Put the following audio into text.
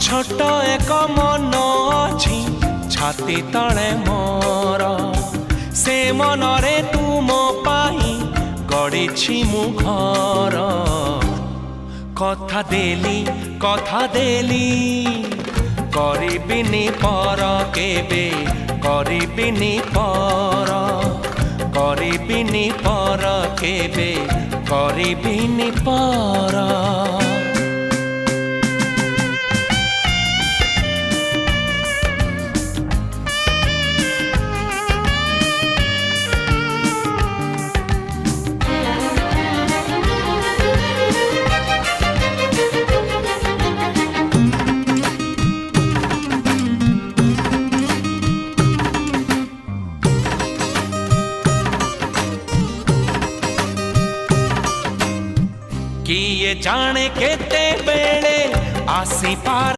छोट एक मन अछि छाती तले मोर से मनरे तुम पाई गढ़ी मु घर कथा देली करिबिनी पर केबे करिबिनी पर केबे करिबिनी पर किए जाने केते बेले आसी पार